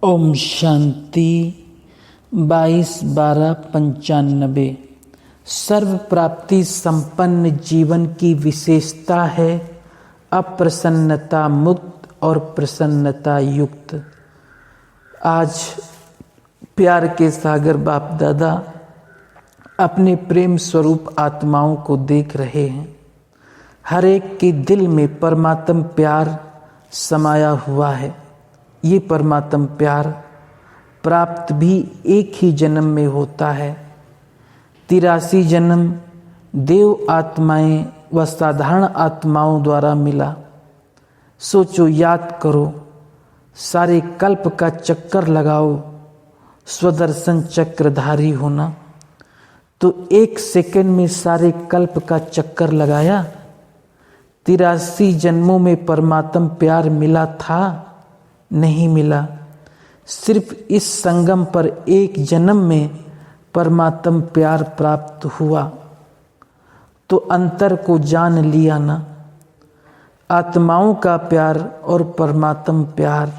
ओम शांति 22/12/95। सर्व प्राप्ति संपन्न जीवन की विशेषता है अप्रसन्नता मुक्त और प्रसन्नता युक्त। आज प्यार के सागर बाप दादा अपने प्रेम स्वरूप आत्माओं को देख रहे हैं। हर एक के दिल में परमात्म प्यार समाया हुआ है। ये परमात्म प्यार प्राप्त भी एक ही जन्म में होता है। 83 जन्म देव आत्माएं व साधारण आत्माओं द्वारा मिला। सोचो, याद करो, सारे कल्प का चक्कर लगाओ, स्वदर्शन चक्रधारी होना। तो 1 सेकंड में सारे कल्प का चक्कर लगाया। 83 जन्मों में परमात्म प्यार मिला था? नहीं मिला। सिर्फ इस संगम पर 1 जन्म में परमात्म प्यार प्राप्त हुआ। तो अंतर को जान लिया ना। आत्माओं का प्यार और परमात्म प्यार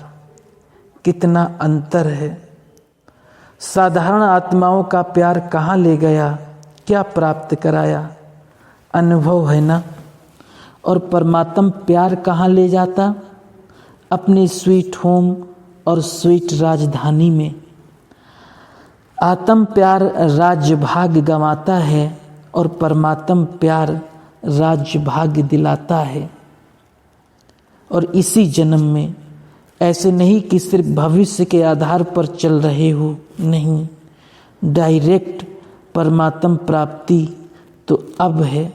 कितना अंतर है। साधारण आत्माओं का प्यार कहाँ ले गया, क्या प्राप्त कराया? अनुभव है ना। और परमात्म प्यार कहाँ ले जाता? अपने स्वीट होम और स्वीट राजधानी में। आत्म प्यार राज्य भाग्य गंवाता है और परमात्म प्यार राज्य भाग्य दिलाता है। और इसी जन्म में ऐसे नहीं कि सिर्फ भविष्य के आधार पर चल रहे हो, नहीं, डायरेक्ट परमात्म प्राप्ति तो अब है।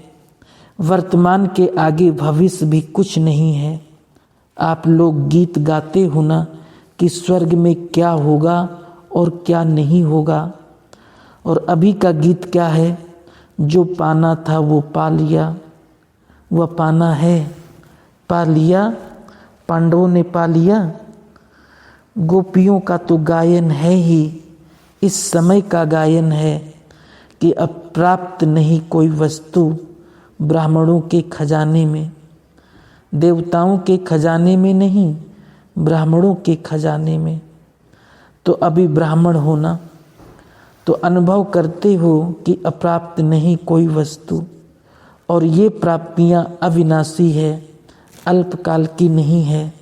वर्तमान के आगे भविष्य भी कुछ नहीं है। आप लोग गीत गाते हो ना कि स्वर्ग में क्या होगा और क्या नहीं होगा। और अभी का गीत क्या है? जो पाना था वो पा लिया, वह पाना है, पा लिया, पांडवों ने पा लिया। गोपियों का तो गायन है ही, इस समय का गायन है कि अब प्राप्त नहीं कोई वस्तु ब्राह्मणों के खजाने में, देवताओं के खजाने में नहीं, ब्राह्मणों के खजाने में। तो अभी ब्राह्मण होना तो अनुभव करते हो कि अप्राप्त नहीं कोई वस्तु। और ये प्राप्तियां अविनाशी है, अल्पकाल की नहीं है।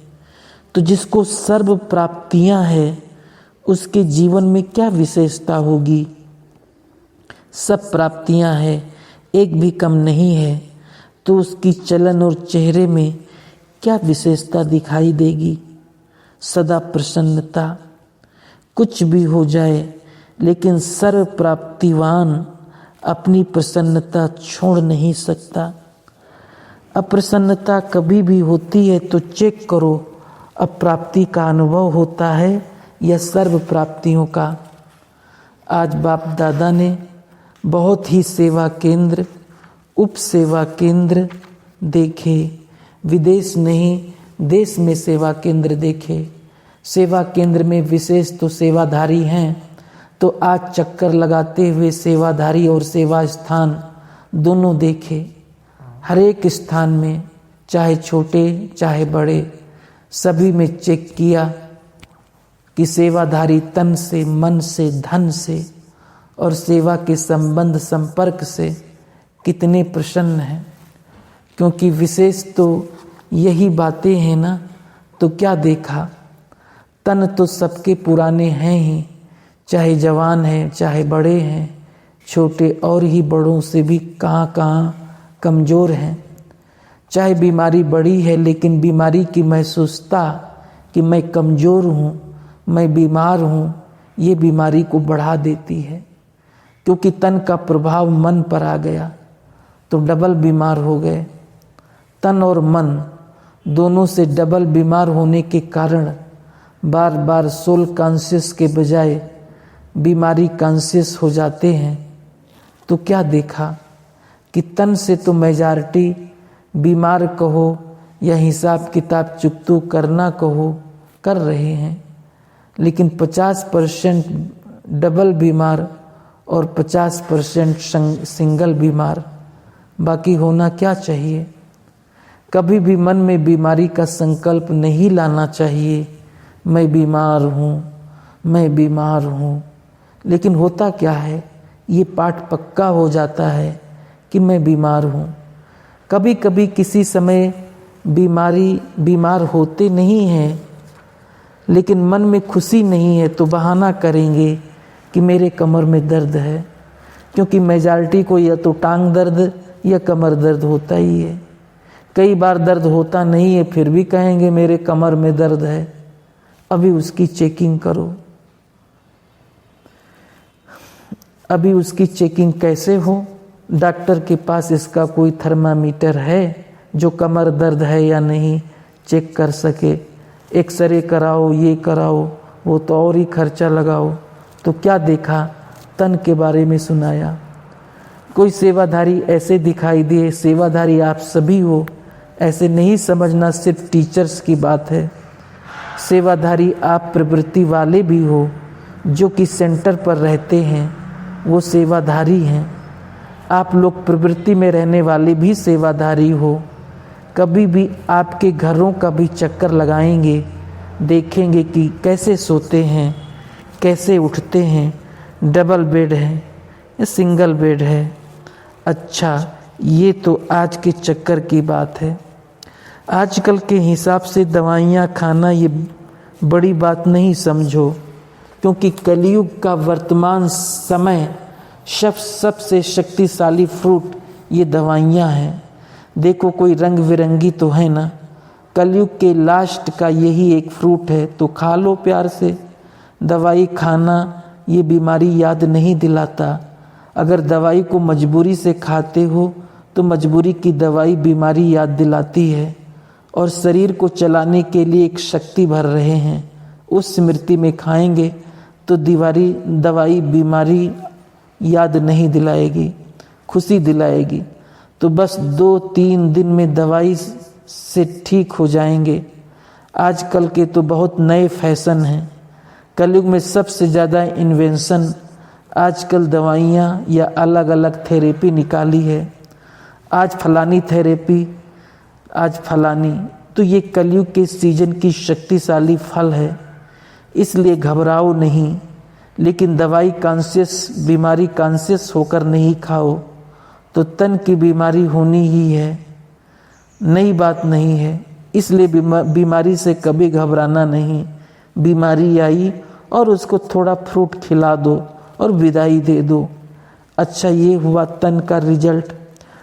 तो जिसको सर्व प्राप्तियां है उसके जीवन में क्या विशेषता होगी? सब प्राप्तियां है, एक भी कम नहीं है। तो उसकी चलन और चेहरे में क्या विशेषता दिखाई देगी? सदा प्रसन्नता। कुछ भी हो जाए लेकिन सर्व प्राप्तिवान अपनी प्रसन्नता छोड़ नहीं सकता। अप्रसन्नता कभी भी होती है तो चेक करो, अप्राप्ति का अनुभव होता है या सर्व प्राप्तियों का। आज बाप दादा ने बहुत ही सेवा केंद्र, उप सेवा केंद्र देखे। विदेश नहीं, देश में सेवा केंद्र देखे। सेवा केंद्र में विशेष तो सेवाधारी हैं, तो आज चक्कर लगाते हुए सेवाधारी और सेवा स्थान दोनों देखे। हर एक स्थान में, चाहे छोटे चाहे बड़े, सभी में चेक किया कि सेवाधारी तन से, मन से, धन से और सेवा के संबंध संपर्क से कितने प्रसन्न हैं। क्योंकि विशेष तो यही बातें हैं ना। तो क्या देखा? तन तो सबके पुराने हैं ही, चाहे जवान हैं चाहे बड़े हैं, छोटे और ही बड़ों से भी कहाँ कहाँ कमज़ोर हैं। चाहे बीमारी बड़ी है लेकिन बीमारी की महसूसता कि मैं कमज़ोर हूँ, मैं बीमार हूँ, ये बीमारी को बढ़ा देती है। क्योंकि तन का प्रभाव मन पर आ गया तो डबल बीमार हो गए। तन और मन दोनों से डबल बीमार होने के कारण बार बार सोल कॉन्शियस के बजाय बीमारी कॉन्शियस हो जाते हैं। तो क्या देखा कि तन से तो मेजॉरिटी बीमार कहो या हिसाब किताब चुकतू करना कहो कर रहे हैं, लेकिन 50% डबल बीमार और 50% सिंगल बीमार। बाकी होना क्या चाहिए? कभी भी मन में बीमारी का संकल्प नहीं लाना चाहिए। मैं बीमार हूँ, मैं बीमार हूँ। लेकिन होता क्या है, ये पाठ पक्का हो जाता है कि मैं बीमार हूँ। कभी कभी किसी समय बीमार होते नहीं हैं, लेकिन मन में खुशी नहीं है तो बहाना करेंगे कि मेरे कमर में दर्द है, क्योंकि मेजॉरिटी को या तो टांग दर्द या कमर दर्द होता ही है। कई बार दर्द होता नहीं है फिर भी कहेंगे मेरे कमर में दर्द है। अभी उसकी चेकिंग करो। अभी उसकी चेकिंग कैसे हो? डॉक्टर के पास इसका कोई थर्मामीटर है जो कमर दर्द है या नहीं चेक कर सके? एक्सरे कराओ, ये कराओ, वो तो और ही खर्चा लगाओ। तो क्या देखा? तन के बारे में सुनाया। कोई सेवाधारी ऐसे दिखाई दिए, सेवाधारी आप सभी हो, ऐसे नहीं समझना सिर्फ टीचर्स की बात है। सेवाधारी आप प्रवृत्ति वाले भी हो, जो कि सेंटर पर रहते हैं वो सेवाधारी हैं। आप लोग प्रवृत्ति में रहने वाले भी सेवाधारी हो। कभी भी आपके घरों का भी चक्कर लगाएंगे, देखेंगे कि कैसे सोते हैं, कैसे उठते हैं, डबल बेड है या सिंगल बेड है। अच्छा, ये तो आज के चक्कर की बात है। आजकल के हिसाब से दवाइयाँ खाना ये बड़ी बात नहीं समझो, क्योंकि कलयुग का वर्तमान समय सबसे शक्तिशाली फ्रूट ये दवाइयाँ हैं। देखो कोई रंग बिरंगी तो है ना, कलयुग के लास्ट का यही एक फ्रूट है, तो खा लो प्यार से। दवाई खाना ये बीमारी याद नहीं दिलाता। अगर दवाई को मजबूरी से खाते हो तो मजबूरी की दवाई बीमारी याद दिलाती है, और शरीर को चलाने के लिए एक शक्ति भर रहे हैं। उस स्मृति में खाएंगे तो दवाई बीमारी याद नहीं दिलाएगी, खुशी दिलाएगी। तो बस 2-3 दिन में दवाई से ठीक हो जाएंगे। आजकल के तो बहुत नए फैशन हैं। कलयुग में सबसे ज़्यादा इन्वेंशन आजकल दवाइयाँ या अलग अलग थेरेपी निकाली है। आज फलानी थेरेपी, आज फलानी, तो ये कलयुग के सीजन की शक्तिशाली फल है। इसलिए घबराओ नहीं, लेकिन दवाई कॉन्शियस, बीमारी कॉन्शियस होकर नहीं खाओ तो तन की बीमारी होनी ही है, नई बात नहीं है। इसलिए बीमारी से कभी घबराना नहीं। बीमारी आई और उसको थोड़ा फ्रूट खिला दो और विदाई दे दो। अच्छा, ये हुआ तन का रिजल्ट।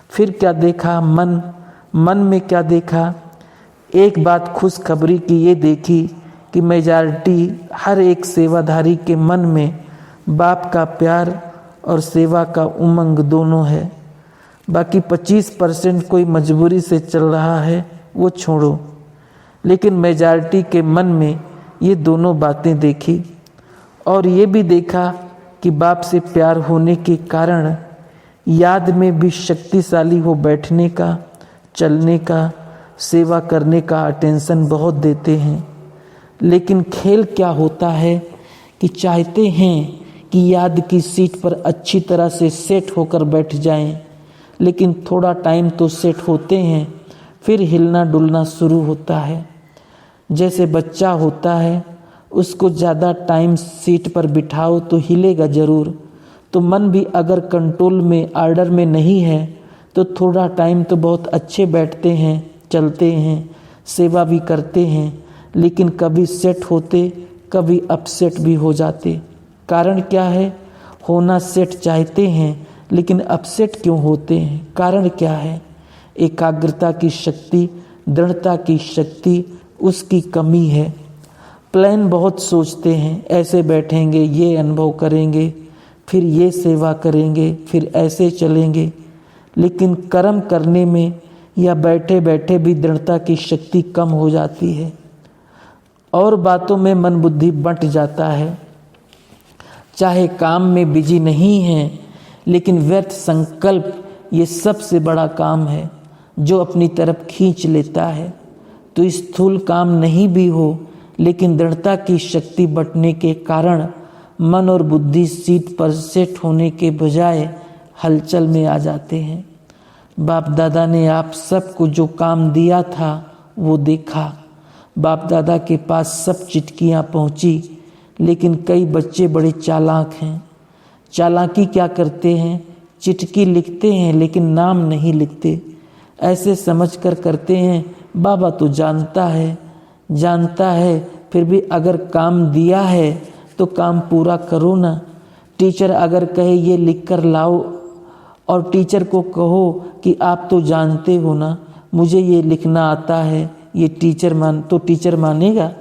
फिर क्या देखा? मन में क्या देखा? एक बात खुशखबरी की ये देखी कि मेजॉरिटी हर एक सेवाधारी के मन में बाप का प्यार और सेवा का उमंग दोनों है। बाकी 25% कोई मजबूरी से चल रहा है, वो छोड़ो, लेकिन मेजॉरिटी के मन में ये दोनों बातें देखी। और ये भी देखा कि बाप से प्यार होने के कारण याद में भी शक्तिशाली हो बैठने का, चलने का, सेवा करने का अटेंशन बहुत देते हैं। लेकिन खेल क्या होता है कि चाहते हैं कि याद की सीट पर अच्छी तरह से सेट होकर बैठ जाएं, लेकिन थोड़ा टाइम तो सेट होते हैं, फिर हिलना डुलना शुरू होता है। जैसे बच्चा होता है, उसको ज़्यादा टाइम सीट पर बिठाओ तो हिलेगा ज़रूर। तो मन भी अगर कंट्रोल में, आर्डर में नहीं है तो थोड़ा टाइम तो बहुत अच्छे बैठते हैं, चलते हैं, सेवा भी करते हैं, लेकिन कभी सेट होते, कभी अपसेट भी हो जाते। कारण क्या है? होना सेट चाहते हैं लेकिन अपसेट क्यों होते हैं? कारण क्या है? एकाग्रता की शक्ति, दृढ़ता की शक्ति, उसकी कमी है। प्लान बहुत सोचते हैं, ऐसे बैठेंगे, ये अनुभव करेंगे, फिर ये सेवा करेंगे, फिर ऐसे चलेंगे, लेकिन कर्म करने में या बैठे बैठे भी दृढ़ता की शक्ति कम हो जाती है और बातों में मन बुद्धि बंट जाता है। चाहे काम में बिजी नहीं हैं, लेकिन व्यर्थ संकल्प ये सबसे बड़ा काम है जो अपनी तरफ खींच लेता है। तो स्थूल काम नहीं भी हो, लेकिन दृढ़ता की शक्ति बंटने के कारण मन और बुद्धि सीट पर सेट होने के बजाय हलचल में आ जाते हैं। बाप दादा ने आप सबको जो काम दिया था वो देखा। बाप दादा के पास सब चिट्ठियाँ पहुँची, लेकिन कई बच्चे बड़े चालाक हैं। चालाकी क्या करते हैं, चिट्ठी लिखते हैं लेकिन नाम नहीं लिखते। ऐसे समझकर करते हैं बाबा तो जानता है, फिर भी अगर काम दिया है तो काम पूरा करो ना। टीचर अगर कहे ये लिख कर लाओ और टीचर को कहो कि आप तो जानते हो ना मुझे ये लिखना आता है, ये टीचर मानेगा?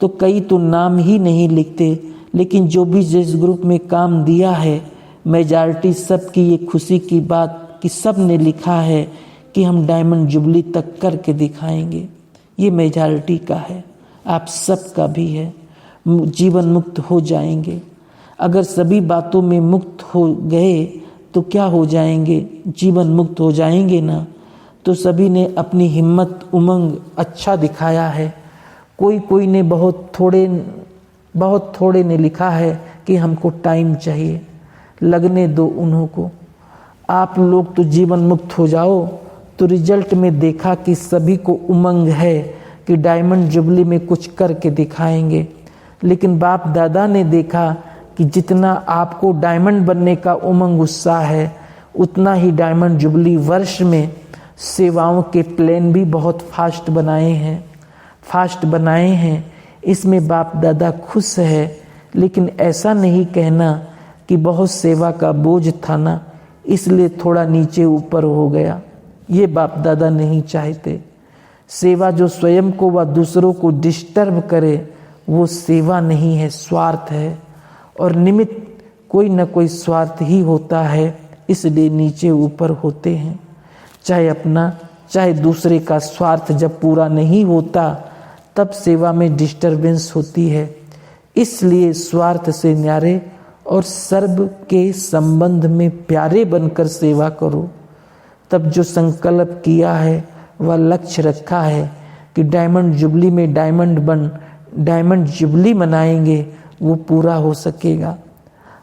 तो कई तो नाम ही नहीं लिखते, लेकिन जो भी जिस ग्रुप में काम दिया है मेजॉरिटी सबकी ये खुशी की बात कि सब ने लिखा है कि हम डायमंड जुबली तक करके दिखाएंगे। ये मेजॉरिटी का है, आप सबका भी है। जीवन मुक्त हो जाएंगे। अगर सभी बातों में मुक्त हो गए तो क्या हो जाएंगे, जीवन मुक्त हो जाएंगे ना। तो सभी ने अपनी हिम्मत उमंग अच्छा दिखाया है। कोई ने बहुत थोड़े ने लिखा है कि हमको टाइम चाहिए, लगने दो उन्हों को। आप लोग तो जीवन मुक्त हो जाओ। तो रिजल्ट में देखा कि सभी को उमंग है कि डायमंड जुबली में कुछ करके दिखाएंगे। लेकिन बाप दादा ने देखा कि जितना आपको डायमंड बनने का उमंग उत्साह है उतना ही डायमंड जुबली वर्ष में सेवाओं के प्लान भी बहुत फास्ट बनाए हैं। इसमें बाप दादा खुश है। लेकिन ऐसा नहीं कहना कि बहुत सेवा का बोझ था ना इसलिए थोड़ा नीचे ऊपर हो गया। ये बाप दादा नहीं चाहते। सेवा जो स्वयं को व दूसरों को डिस्टर्ब करे वो सेवा नहीं है, स्वार्थ है। और निमित्त कोई न कोई स्वार्थ ही होता है, इसलिए नीचे ऊपर होते हैं। चाहे अपना चाहे दूसरे का स्वार्थ जब पूरा नहीं होता तब सेवा में डिस्टरबेंस होती है। इसलिए स्वार्थ से न्यारे और सर्व के संबंध में प्यारे बनकर सेवा करो। तब जो संकल्प किया है वह लक्ष्य रखा है कि डायमंड जुबली में डायमंड जुबली मनाएंगे, वो पूरा हो सकेगा।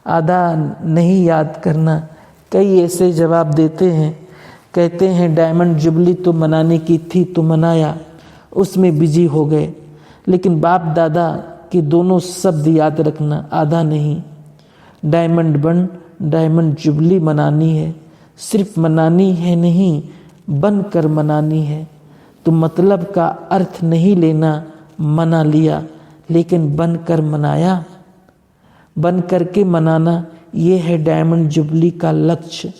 आधा नहीं याद करना। कई ऐसे जवाब देते हैं, कहते हैं डायमंड जुबली तो मनाने की थी तो मनाया, उसमें बिजी हो गए। लेकिन बाप दादा के दोनों शब्द याद रखना, आधा नहीं। डायमंड जुबली मनानी है, सिर्फ मनानी है नहीं, बनकर मनानी है। तो मतलब का अर्थ नहीं लेना मना लिया, लेकिन बनकर मनाया। बन करके मनाना ये है डायमंड जुबली का लक्ष्य।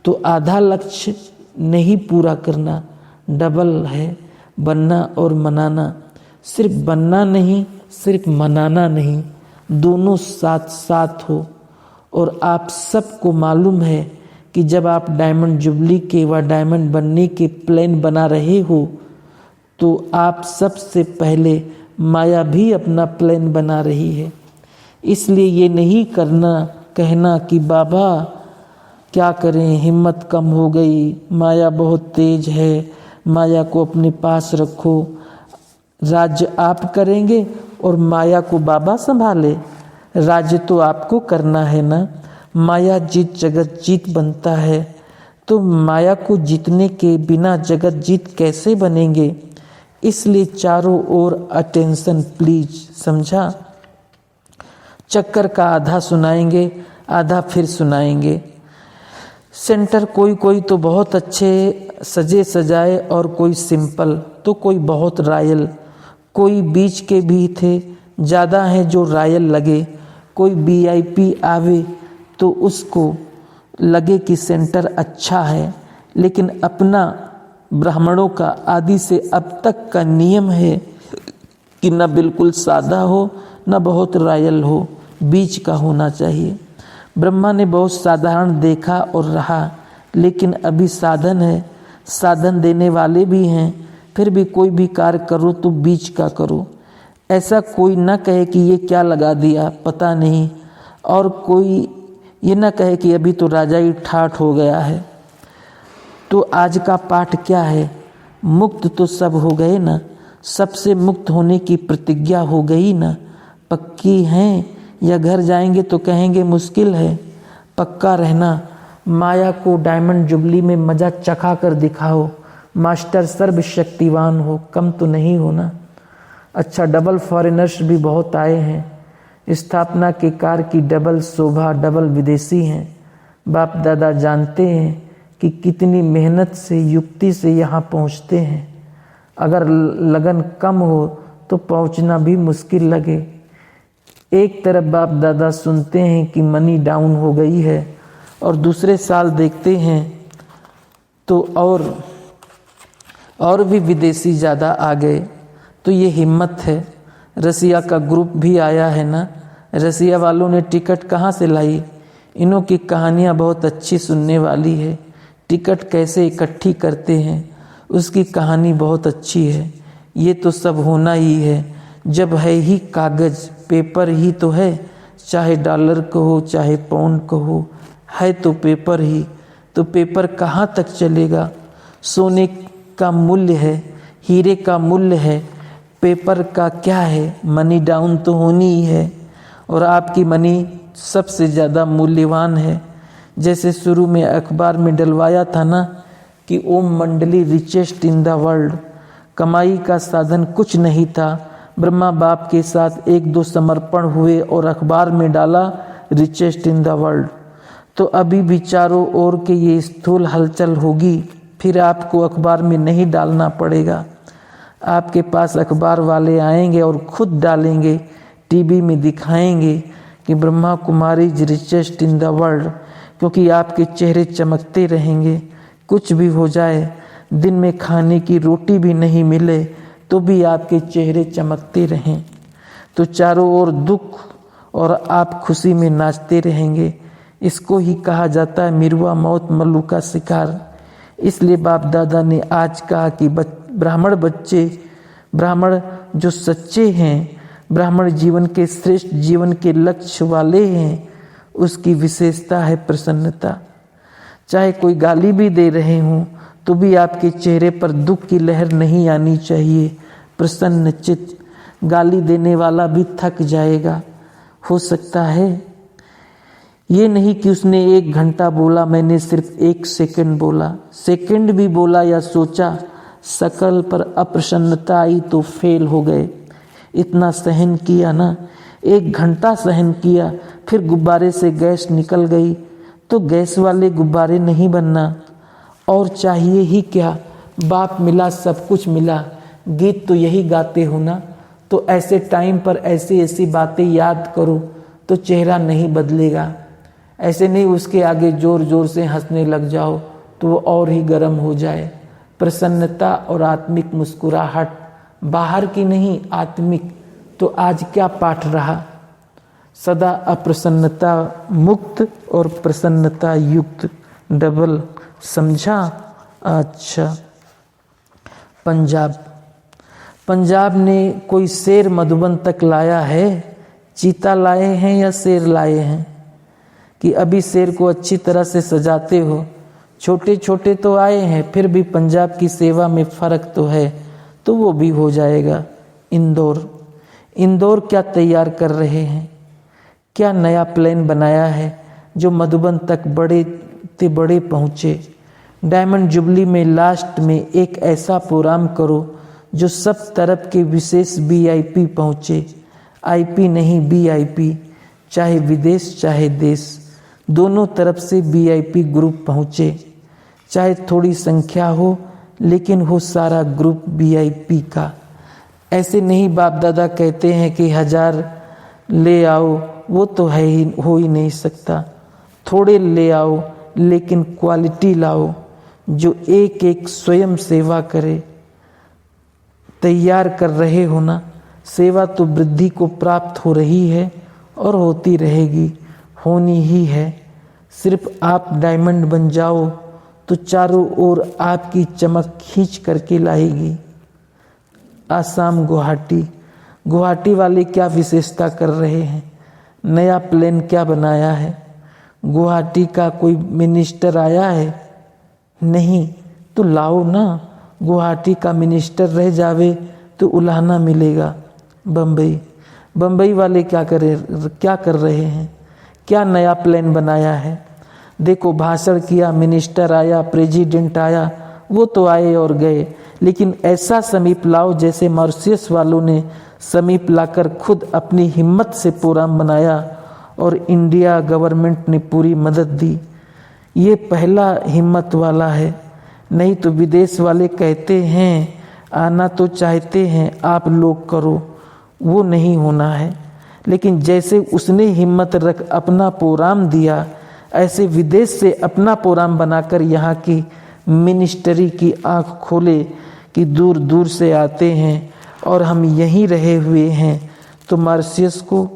तो आधा लक्ष्य नहीं पूरा करना, डबल है बनना और मनाना। सिर्फ बनना नहीं, सिर्फ मनाना नहीं, दोनों साथ साथ हो। और आप सबको मालूम है कि जब आप डायमंड जुबली के व डायमंड बनने के प्लान बना रहे हो तो आप सबसे पहले माया भी अपना प्लान बना रही है। इसलिए ये नहीं कहना कि बाबा क्या करें, हिम्मत कम हो गई, माया बहुत तेज है, माया को अपने पास रखो। राज्य आप करेंगे और माया को बाबा संभाले। राज्य तो आपको करना है ना। माया जीत जगत जीत बनता है, तो माया को जीतने के बिना जगत जीत कैसे बनेंगे। इसलिए चारों ओर अटेंशन प्लीज, समझा। चक्कर का आधा सुनाएंगे, आधा फिर सुनाएंगे। सेंटर कोई तो बहुत अच्छे सजे सजाए और कोई सिंपल, तो कोई बहुत रॉयल, कोई बीच के भी थे, ज़्यादा हैं जो रॉयल लगे। कोई VIP आवे तो उसको लगे कि सेंटर अच्छा है। लेकिन अपना ब्राह्मणों का आदि से अब तक का नियम है कि न बिल्कुल सादा हो न बहुत रॉयल हो, बीच का होना चाहिए। ब्रह्मा ने बहुत साधारण देखा और रहा, लेकिन अभी साधन है, साधन देने वाले भी हैं। फिर भी कोई भी कार्य करो तो बीच का करो। ऐसा कोई न कहे कि ये क्या लगा दिया पता नहीं, और कोई ये न कहे कि अभी तो राजा ही ठाठ हो गया है। तो आज का पाठ क्या है, मुक्त तो सब हो गए ना, सबसे मुक्त होने की प्रतिज्ञा हो गई ना। पक्की हैं या घर जाएंगे तो कहेंगे मुश्किल है। पक्का रहना, माया को डायमंड जुबली में मजा चखा कर दिखाओ। मास्टर सर्वशक्तिवान हो, कम तो नहीं होना। अच्छा, डबल फॉरेनर्स भी बहुत आए हैं, स्थापना के कार की डबल शोभा, डबल विदेशी हैं। बाप दादा जानते हैं कि कितनी मेहनत से, युक्ति से यहाँ पहुँचते हैं। अगर लगन कम हो तो पहुँचना भी मुश्किल लगे। एक तरफ बाप दादा सुनते हैं कि मनी डाउन हो गई है और दूसरे साल देखते हैं तो और भी विदेशी ज़्यादा आ गए। तो ये हिम्मत है। रसिया का ग्रुप भी आया है ना। रसिया वालों ने टिकट कहाँ से लाई? इन्हों की कहानियाँ बहुत अच्छी सुनने वाली है। टिकट कैसे इकट्ठी करते हैं उसकी कहानी बहुत अच्छी है। ये तो सब होना ही है जब है ही कागज़, पेपर ही तो है। चाहे डॉलर कहो चाहे पाउंड कहो, है तो पेपर ही। तो पेपर कहाँ तक चलेगा? सोने का मूल्य है, हीरे का मूल्य है, पेपर का क्या है? मनी डाउन तो होनी ही है और आपकी मनी सबसे ज़्यादा मूल्यवान है। जैसे शुरू में अखबार में डलवाया था ना कि ओम मंडली रिचेस्ट इन द वर्ल्ड। कमाई का साधन कुछ नहीं था। ब्रह्मा बाप के साथ एक दो समर्पण हुए और अखबार में डाला रिचेस्ट इन द वर्ल्ड। तो अभी भी चारों ओर के ये स्थूल हलचल होगी, फिर आपको अखबार में नहीं डालना पड़ेगा। आपके पास अखबार वाले आएंगे और खुद डालेंगे, टीवी में दिखाएंगे कि Brahma Kumari is richest in the world, क्योंकि आपके चेहरे चमकते रहेंगे। कुछ भी हो जाए, दिन में खाने की रोटी भी नहीं मिले तो भी आपके चेहरे चमकते रहें। तो चारों ओर दुख और आप खुशी में नाचते रहेंगे। इसको ही कहा जाता है मिरुआ मौत मल्लू का शिकार। इसलिए बाप दादा ने आज कहा कि ब्राह्मण बच्चे, ब्राह्मण जो सच्चे हैं, ब्राह्मण जीवन के श्रेष्ठ जीवन के लक्ष्य वाले हैं, उसकी विशेषता है प्रसन्नता। चाहे कोई गाली भी दे रहे हों तो भी आपके चेहरे पर दुख की लहर नहीं आनी चाहिए। प्रसन्न चित्त। गाली देने वाला भी थक जाएगा। हो सकता है ये नहीं कि उसने 1 घंटा बोला, मैंने सिर्फ 1 सेकंड बोला। सेकंड भी बोला या सोचा, शकल पर अप्रसन्नता आई तो फेल हो गए। इतना सहन किया ना, 1 घंटा सहन किया, फिर गुब्बारे से गैस निकल गई तो गैस वाले गुब्बारे नहीं बनना। और चाहिए ही क्या? बाप मिला, सब कुछ मिला। गीत तो यही गाते हो ना। तो ऐसे टाइम पर ऐसी ऐसी बातें याद करो तो चेहरा नहीं बदलेगा। ऐसे नहीं उसके आगे जोर जोर से हंसने लग जाओ तो वो और ही गर्म हो जाए। प्रसन्नता और आत्मिक मुस्कुराहट, बाहर की नहीं आत्मिक। तो आज क्या पाठ रहा? सदा अप्रसन्नता मुक्त और प्रसन्नता युक्त, डबल। समझा? अच्छा। पंजाब ने कोई शेर मधुबन तक लाया है? चीता लाए हैं या शेर लाए हैं? कि अभी शेर को अच्छी तरह से सजाते हो। छोटे छोटे तो आए हैं, फिर भी पंजाब की सेवा में फ़र्क तो है, तो वो भी हो जाएगा। इंदौर क्या तैयार कर रहे हैं? क्या नया प्लान बनाया है जो मधुबन तक बड़े ते बड़े पहुँचे? डायमंड जुबली में लास्ट में एक ऐसा प्रोग्राम करो जो सब तरफ के विशेष VIP पहुँचे। IP नहीं VIP, चाहे विदेश चाहे देश, दोनों तरफ से VIP ग्रुप पहुँचे। चाहे थोड़ी संख्या हो लेकिन हो सारा ग्रुप VIP का। ऐसे नहीं बाप दादा कहते हैं कि 1000 ले आओ, वो तो है ही, हो ही नहीं सकता। थोड़े ले आओ लेकिन क्वालिटी लाओ, जो एक एक स्वयं सेवा करे। तैयार कर रहे हो ना? सेवा तो वृद्धि को प्राप्त हो रही है और होती रहेगी, होनी ही है। सिर्फ आप डायमंड बन जाओ तो चारों ओर आपकी चमक खींच करके लाएगी। आसाम गुवाहाटी वाले क्या विशेषता कर रहे हैं? नया प्लान क्या बनाया है? गुवाहाटी का कोई मिनिस्टर आया है? नहीं, तो लाओ ना। गुवाहाटी का मिनिस्टर रह जावे तो उलाहना मिलेगा। बम्बई वाले क्या कर रहे हैं? क्या नया प्लान बनाया है? देखो, भाषण किया, मिनिस्टर आया, प्रेसिडेंट आया, वो तो आए और गए, लेकिन ऐसा समीप लाओ जैसे मॉरिशस वालों ने समीप लाकर खुद अपनी हिम्मत से प्रोग्राम बनाया और इंडिया गवर्नमेंट ने पूरी मदद दी। ये पहला हिम्मत वाला है, नहीं तो विदेश वाले कहते हैं आना तो चाहते हैं आप लोग करो, वो नहीं होना है। लेकिन जैसे उसने हिम्मत रख अपना प्रोग्राम दिया, ऐसे विदेश से अपना प्रोग्राम बनाकर यहाँ की मिनिस्ट्री की आंख खोले कि दूर दूर से आते हैं और हम यहीं रहे हुए हैं। तो मॉरिशस को,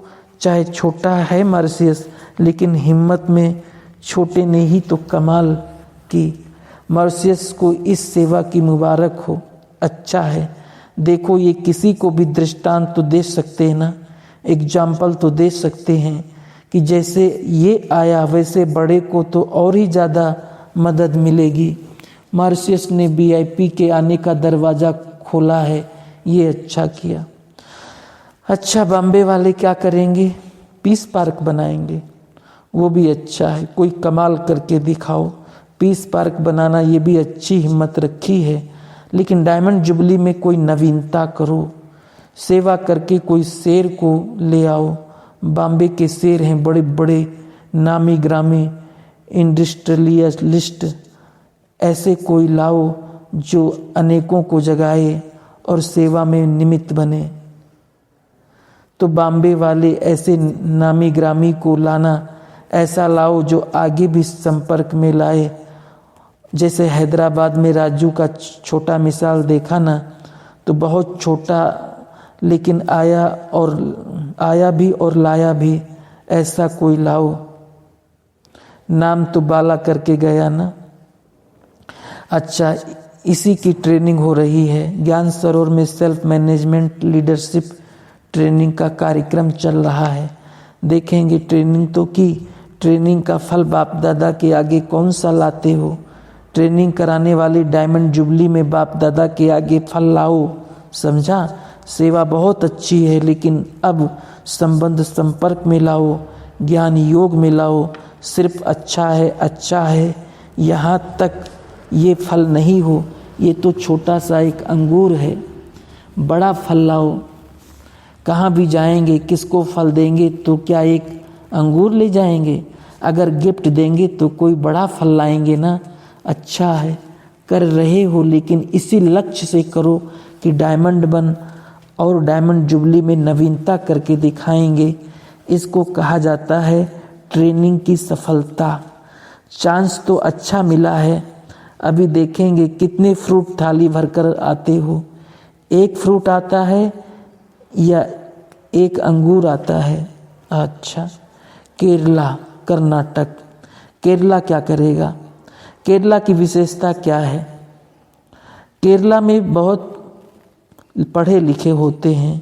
चाहे छोटा है मॉरिशस, लेकिन हिम्मत में छोटे ने ही तो कमाल की। मॉरिशस को इस सेवा की मुबारक हो। अच्छा है, देखो ये किसी को भी दृष्टांत तो दे सकते हैं ना, एग्जाम्पल तो दे सकते हैं कि जैसे ये आया वैसे बड़े को तो और ही ज़्यादा मदद मिलेगी। मॉरिशस ने VIP के आने का दरवाज़ा खोला है, ये अच्छा किया। अच्छा, बॉम्बे वाले क्या करेंगे? पीस पार्क बनाएंगे, वो भी अच्छा है। कोई कमाल करके दिखाओ। पीस पार्क बनाना ये भी अच्छी हिम्मत रखी है, लेकिन डायमंड जुबली में कोई नवीनता करो। सेवा करके कोई शेर को ले आओ। बॉम्बे के शेर हैं बड़े बड़े नामी ग्रामी इंडस्ट्रियलिस्ट, ऐसे कोई लाओ जो अनेकों को जगाए और सेवा में निमित्त बने। तो बॉम्बे वाले ऐसे नामी ग्रामी को लाना, ऐसा लाओ जो आगे भी संपर्क में लाए। जैसे हैदराबाद में राजू का छोटा मिसाल देखा ना, तो बहुत छोटा लेकिन आया भी और लाया भी। ऐसा कोई लाओ। नाम तो बाला करके गया ना। अच्छा, इसी की ट्रेनिंग हो रही है। ज्ञान सरोवर में सेल्फ मैनेजमेंट लीडरशिप ट्रेनिंग का कार्यक्रम चल रहा है। देखेंगे, ट्रेनिंग तो की, ट्रेनिंग का फल बाप दादा के आगे कौन सा लाते हो। ट्रेनिंग कराने वाली डायमंड जुबली में बाप दादा के आगे फल लाओ, समझा। सेवा बहुत अच्छी है, लेकिन अब संबंध संपर्क में लाओ, ज्ञान योग में लाओ। सिर्फ अच्छा है यहाँ तक ये फल नहीं हो। ये तो छोटा सा एक अंगूर है, बड़ा फल लाओ। कहाँ भी जाएंगे, किसको फल देंगे तो क्या एक अंगूर ले जाएंगे? अगर गिफ्ट देंगे तो कोई बड़ा फल लाएंगे ना। अच्छा है, कर रहे हो, लेकिन इसी लक्ष्य से करो कि डायमंड बन और डायमंड जुबली में नवीनता करके दिखाएंगे। इसको कहा जाता है ट्रेनिंग की सफलता। चांस तो अच्छा मिला है। अभी देखेंगे कितने फ्रूट थाली भरकर आते हो। एक फ्रूट आता है या एक अंगूर आता है? अच्छा, केरला, कर्नाटक। केरला क्या करेगा? केरला की विशेषता क्या है? केरला में बहुत पढ़े लिखे होते हैं,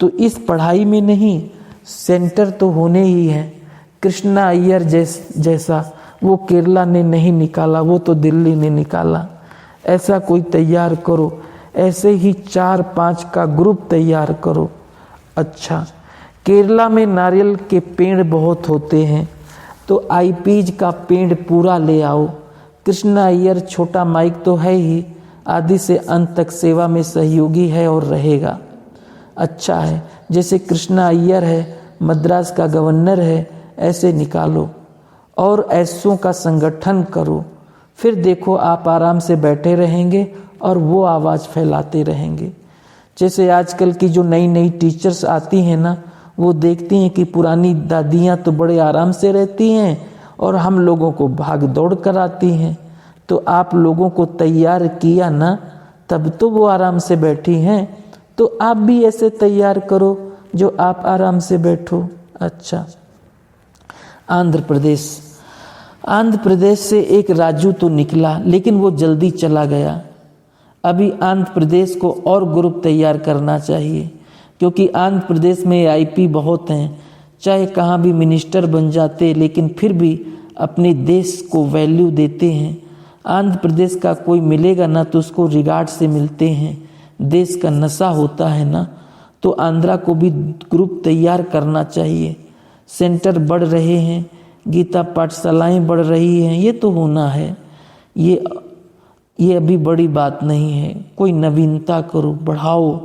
तो इस पढ़ाई में नहीं, सेंटर तो होने ही है। कृष्णा अय्यर जैसा वो केरला ने नहीं निकाला, वो तो दिल्ली ने निकाला। ऐसा कोई तैयार करो, ऐसे ही 4-5 का ग्रुप तैयार करो। अच्छा, केरला में नारियल के पेड़ बहुत होते हैं, तो IPs का पेड़ पूरा ले आओ। कृष्णा अय्यर छोटा माइक तो है ही, आदि से अंत तक सेवा में सहयोगी है और रहेगा। अच्छा है, जैसे कृष्णा अय्यर है, मद्रास का गवर्नर है, ऐसे निकालो और ऐसों का संगठन करो। फिर देखो आप आराम से बैठे रहेंगे और वो आवाज़ फैलाते रहेंगे। जैसे आजकल की जो नई नई टीचर्स आती हैं ना, वो देखती हैं कि पुरानी दादियाँ तो बड़े आराम से रहती हैं और हम लोगों को भाग दौड़ कराती हैं। तो आप लोगों को तैयार किया ना, तब तो वो आराम से बैठी हैं। तो आप भी ऐसे तैयार करो जो आप आराम से बैठो। अच्छा, आंध्र प्रदेश से एक राजू तो निकला, लेकिन वो जल्दी चला गया। अभी आंध्र प्रदेश को और ग्रुप तैयार करना चाहिए, क्योंकि आंध्र प्रदेश में IP बहुत हैं। चाहे कहाँ भी मिनिस्टर बन जाते, लेकिन फिर भी अपने देश को वैल्यू देते हैं। आंध्र प्रदेश का कोई मिलेगा ना तो उसको रिगार्ड से मिलते हैं। देश का नशा होता है ना, तो आंध्रा को भी ग्रुप तैयार करना चाहिए। सेंटर बढ़ रहे हैं, गीता पाठशालाएँ बढ़ रही हैं, ये तो होना है। ये अभी बड़ी बात नहीं है। कोई नवीनता करो, बढ़ाओ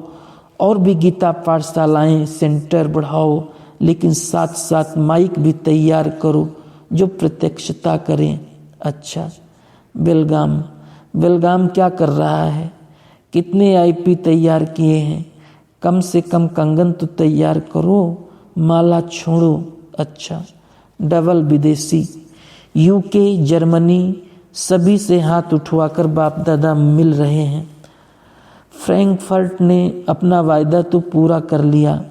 और भी गीता पाठशालाएं सेंटर बढ़ाओ, लेकिन साथ साथ माइक भी तैयार करो जो प्रत्यक्षता करें। अच्छा, बेलगाम क्या कर रहा है? कितने आईपी तैयार किए हैं? कम से कम कंगन तो तैयार करो, माला छोड़ो। अच्छा, डबल विदेशी यूके, जर्मनी सभी से हाथ उठवाकर बाप दादा मिल रहे हैं। फ्रैंकफर्ट ने अपना वायदा तो पूरा कर लिया।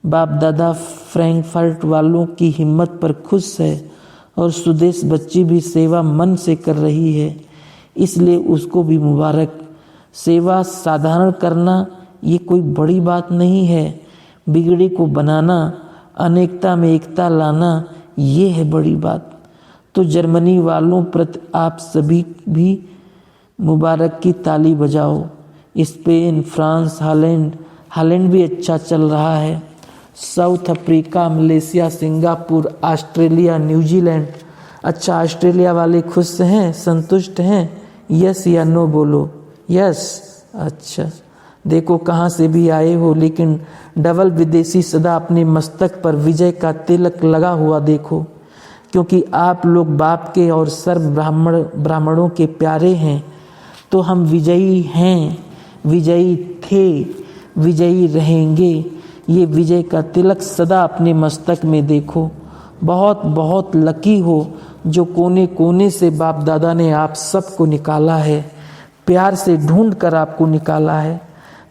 बाप दादा फ्रैंकफर्ट वालों की हिम्मत पर खुश है और सुदेश बच्ची भी सेवा मन से कर रही है, इसलिए उसको भी मुबारक। सेवा साधारण करना ये कोई बड़ी बात नहीं है, बिगड़े को बनाना, अनेकता में एकता लाना, ये है बड़ी बात। तो जर्मनी वालों प्रति आप सभी भी मुबारक की ताली बजाओ। स्पेन, फ्रांस, हालैंड भी अच्छा चल रहा है। South Africa, Malaysia, Singapore, Australia, New Zealand. अच्छा, ऑस्ट्रेलिया वाले खुश हैं, संतुष्ट हैं? यस या नो बोलो। यस। अच्छा, देखो कहाँ से भी आए हो, लेकिन डबल विदेशी सदा अपने मस्तक पर विजय का तिलक लगा हुआ देखो, क्योंकि आप लोग बाप के और सर्व ब्राह्मणों के प्यारे हैं। तो हम विजयी हैं, विजयी थे, विजयी रहेंगे। ये विजय का तिलक सदा अपने मस्तक में देखो। बहुत बहुत लकी हो जो कोने कोने से बाप दादा ने आप सबको निकाला है, प्यार से ढूंढ कर आपको निकाला है।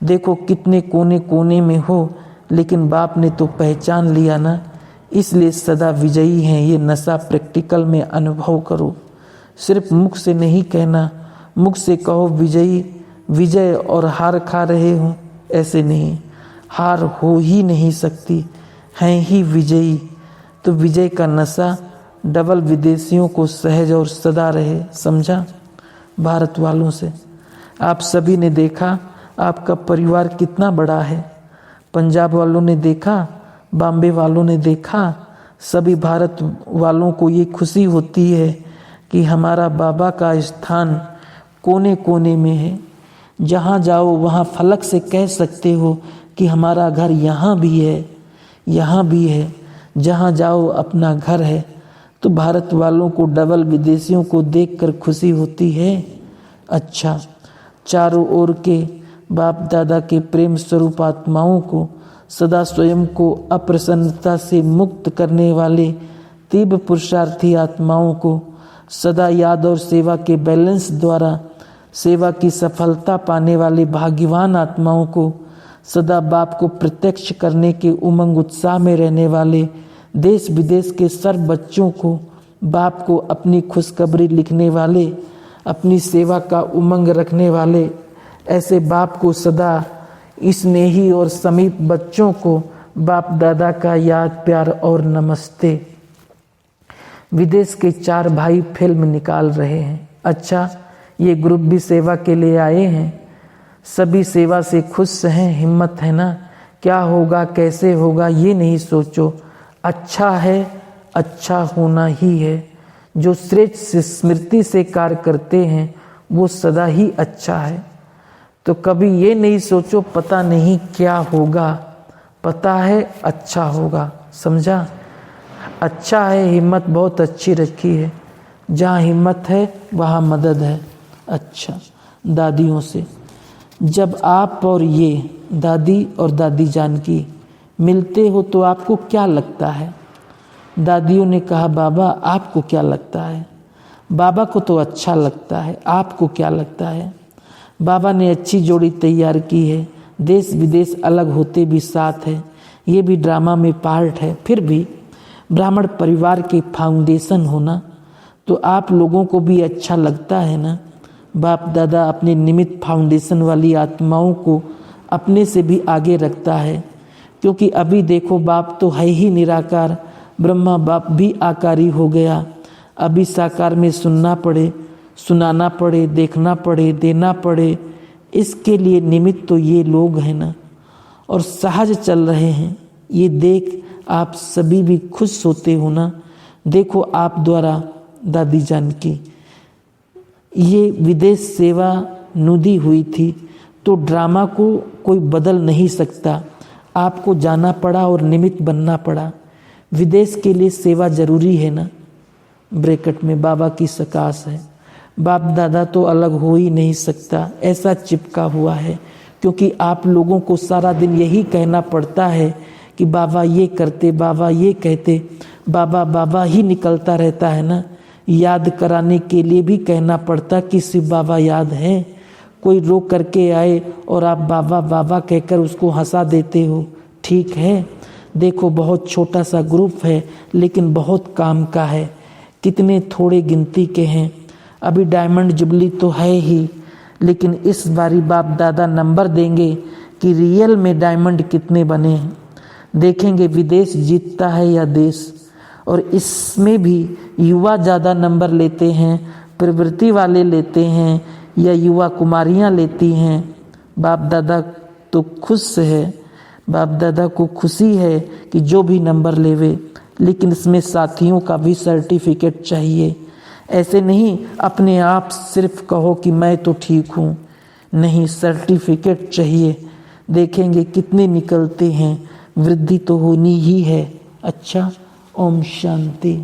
देखो कितने कोने कोने में हो, लेकिन बाप ने तो पहचान लिया ना, इसलिए सदा विजयी हैं। ये नशा प्रैक्टिकल में अनुभव करो, सिर्फ मुख से नहीं कहना। मुख से कहो विजयी, विजय, और हार खा रहे हो, ऐसे नहीं। हार हो ही नहीं सकती, हैं ही विजयी। तो विजय का नशा डबल विदेशियों को सहज और सदा रहे, समझा? भारत वालों से आप सभी ने देखा आपका परिवार कितना बड़ा है। पंजाब वालों ने देखा, बॉम्बे वालों ने देखा, सभी भारत वालों को ये खुशी होती है कि हमारा बाबा का स्थान कोने कोने में है। जहाँ जाओ वहाँ फलक से कह सकते हो कि हमारा घर यहाँ भी है, यहाँ भी है। जहाँ जाओ अपना घर है। तो भारत वालों को डबल विदेशियों को देखकर खुशी होती है। अच्छा, चारों ओर के बाप दादा के प्रेम स्वरूप आत्माओं को सदा स्वयं को अप्रसन्नता से मुक्त करने वाले तीव्र पुरुषार्थी आत्माओं को सदा याद और सेवा के बैलेंस द्वारा सेवा की सफलता पाने वाले भाग्यवान आत्माओं को सदा बाप को प्रत्यक्ष करने के उमंग उत्साह में रहने वाले देश विदेश के सर्व बच्चों को बाप को अपनी खुशखबरी लिखने वाले, अपनी सेवा का उमंग रखने वाले ऐसे बाप को सदा स्नेही और समीप बच्चों को बाप दादा का याद, प्यार और नमस्ते। विदेश के 4 भाई फिल्म निकाल रहे हैं। अच्छा, ये ग्रुप भी सेवा के लिए आए हैं। सभी सेवा से खुश हैं, हिम्मत है ना? क्या होगा, कैसे होगा, ये नहीं सोचो। अच्छा है, अच्छा होना ही है। जो श्रेष्ठ स्मृति से कार्य करते हैं वो सदा ही अच्छा है। तो कभी ये नहीं सोचो पता नहीं क्या होगा, पता है अच्छा होगा, समझा? अच्छा है, हिम्मत बहुत अच्छी रखी है। जहाँ हिम्मत है वहाँ मदद है। अच्छा, दादियों से जब आप और ये दादी और दादी जानकी मिलते हो तो आपको क्या लगता है? दादियों ने कहा, बाबा आपको क्या लगता है? बाबा को तो अच्छा लगता है, आपको क्या लगता है? बाबा ने अच्छी जोड़ी तैयार की है। देश विदेश अलग होते भी साथ है, ये भी ड्रामा में पार्ट है। फिर भी ब्राह्मण परिवार के फाउंडेशन होना तो आप लोगों को भी अच्छा लगता है ना? बाप दादा अपने निमित्त फाउंडेशन वाली आत्माओं को अपने से भी आगे रखता है, क्योंकि अभी देखो बाप तो है ही निराकार, ब्रह्मा बाप भी आकारी हो गया। अभी साकार में सुनना पड़े, सुनाना पड़े, देखना पड़े, देना पड़े, इसके लिए निमित्त तो ये लोग हैं ना, और सहज चल रहे हैं। ये देख आप सभी भी खुश होते हो ना? देखो आप द्वारा दादी जान की ये विदेश सेवा नुदी हुई थी तो ड्रामा को कोई बदल नहीं सकता। आपको जाना पड़ा और निमित्त बनना पड़ा। विदेश के लिए सेवा जरूरी है ना। ब्रैकेट में बाबा की सकाश है। बाप दादा तो अलग हो ही नहीं सकता, ऐसा चिपका हुआ है। क्योंकि आप लोगों को सारा दिन यही कहना पड़ता है कि बाबा ये करते, बाबा ये कहते, बाबा बाबा ही निकलता रहता है ना। याद कराने के लिए भी कहना पड़ता कि सिर्फ बाबा याद है। कोई रो करके आए और आप बाबा बाबा कहकर उसको हंसा देते हो, ठीक है। देखो बहुत छोटा सा ग्रुप है लेकिन बहुत काम का है। कितने थोड़े गिनती के हैं। अभी डायमंड जुबली तो है ही, लेकिन इस बारी बाप दादा नंबर देंगे कि रियल में डायमंड कितने बने हैं। देखेंगे विदेश जीतता है या देश। और इसमें भी युवा ज़्यादा नंबर लेते हैं, प्रवृत्ति वाले लेते हैं या युवा कुमारियाँ लेती हैं। बाप दादा तो खुश है, बाप दादा को खुशी है कि जो भी नंबर लेवे, लेकिन इसमें साथियों का भी सर्टिफिकेट चाहिए। ऐसे नहीं अपने आप सिर्फ कहो कि मैं तो ठीक हूँ, नहीं, सर्टिफिकेट चाहिए। देखेंगे कितने निकलते हैं, वृद्धि तो होनी ही है। अच्छा, ओम शांति।